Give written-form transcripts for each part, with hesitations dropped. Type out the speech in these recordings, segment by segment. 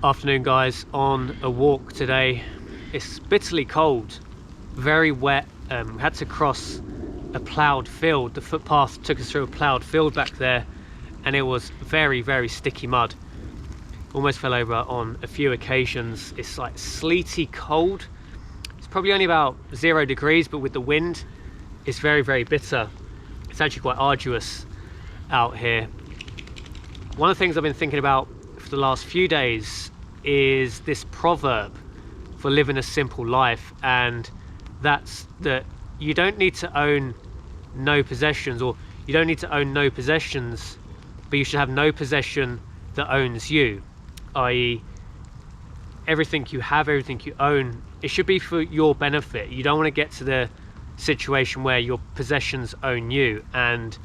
Afternoon guys, on a walk today. It's bitterly cold, very wet. We had to cross a ploughed field. The footpath took us through a ploughed field back there, and it was very sticky mud. Almost fell over on a few occasions. It's like sleety cold. It's probably only about 0 degrees, but with the wind it's very bitter. It's actually quite arduous out here. One of the things I've been thinking about for the last few days is this proverb for living a simple life, and that's that you don't need to own no possessions, or you don't need to own no possessions, but you should have no possession that owns you, i.e. everything you have, everything you own, it should be for your benefit. You don't want to get to the situation where your possessions own you, and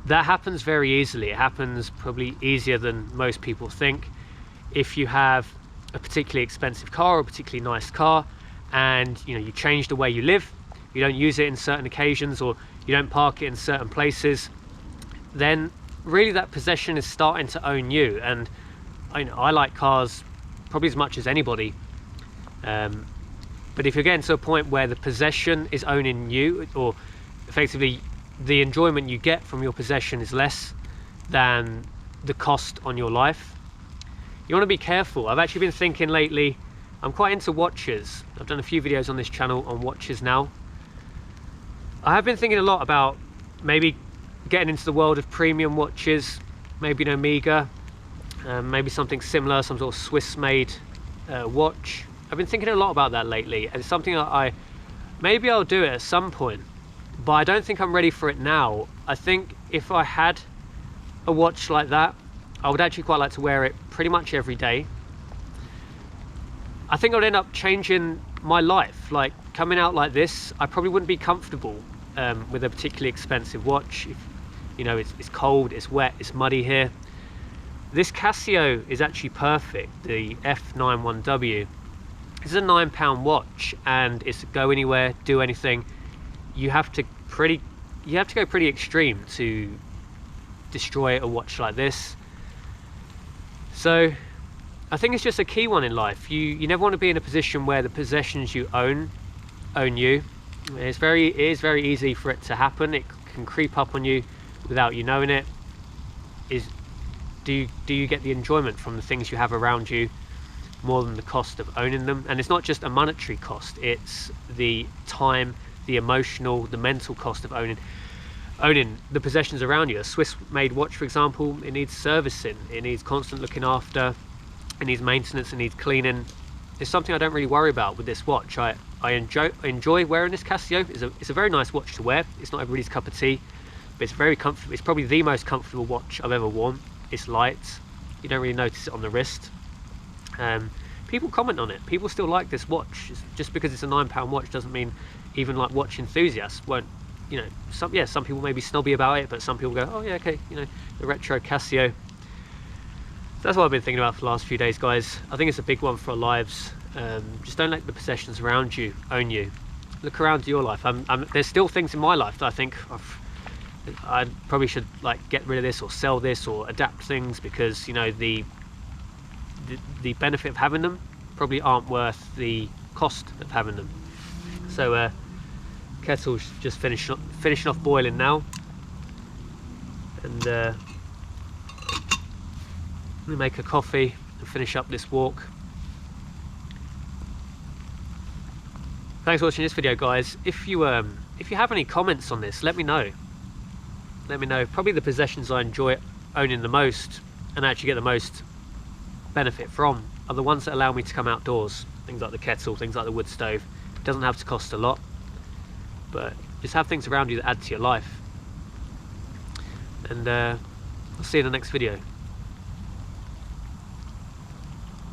that happens very easily. It happens probably easier than most people think. If you have a particularly expensive car or a particularly nice car, and you change the way you live, you don't use it in certain occasions, or you don't park it in certain places, then really that possession is starting to own you. And I like cars probably as much as anybody, but if you're getting to a point where the possession is owning you, or effectively the enjoyment you get from your possession is less than the cost on your life, you want to be careful. I've actually been thinking lately, I'm quite into watches. I've done a few videos on this channel on watches now. I have been thinking a lot about maybe getting into the world of premium watches, maybe an Omega, maybe something similar, some sort of Swiss made watch. I've been thinking a lot about that lately, and it's something that maybe I'll do it at some point, but I don't think I'm ready for it now. I think if I had a watch like that, I would actually quite like to wear it pretty much every day. I think I would end up changing my life. Like, coming out like this, I probably wouldn't be comfortable with a particularly expensive watch. It's cold, it's wet, it's muddy here. This Casio is actually perfect, the F91W. This is a £9 watch, and it's go anywhere, do anything. You have to go pretty extreme to destroy a watch like this. So I think it's just a key one in life. You never want to be in a position where the possessions you own you. It is very easy for it to happen. It can creep up on you without you knowing it. Do you get the enjoyment from the things you have around you more than the cost of owning them? And it's not just a monetary cost, it's the time, the emotional, the mental cost of owning the possessions around you. A Swiss made watch, for example, it needs servicing, it needs constant looking after, it needs maintenance, it needs cleaning. It's something I don't really worry about with this watch. I enjoy wearing this Casio. It's a very nice watch to wear. It's not everybody's cup of tea, but it's very comfortable. It's probably the most comfortable watch I've ever worn. It's light, you don't really notice it on the wrist. People comment on it. People still like this watch. Just because it's a £9 watch doesn't mean even like watch enthusiasts won't. Some people may be snobby about it, but some people go, oh yeah, okay, the retro Casio. That's what I've been thinking about for the last few days, guys. I think it's a big one for our lives. Just don't let the possessions around you own you. Look around your life. There's still things in my life that I think I probably should get rid of this, or sell this, or adapt things, because the benefit of having them probably aren't worth the cost of having them. So kettle's just finishing off boiling now, and let me make a coffee and finish up this walk. Thanks for watching this video, guys. If you have any comments on this, let me know. Probably the possessions I enjoy owning the most and actually get the most benefit from are the ones that allow me to come outdoors. Things like the kettle, things like the wood stove. It doesn't have to cost a lot, but just have things around you that add to your life. And I'll see you in the next video.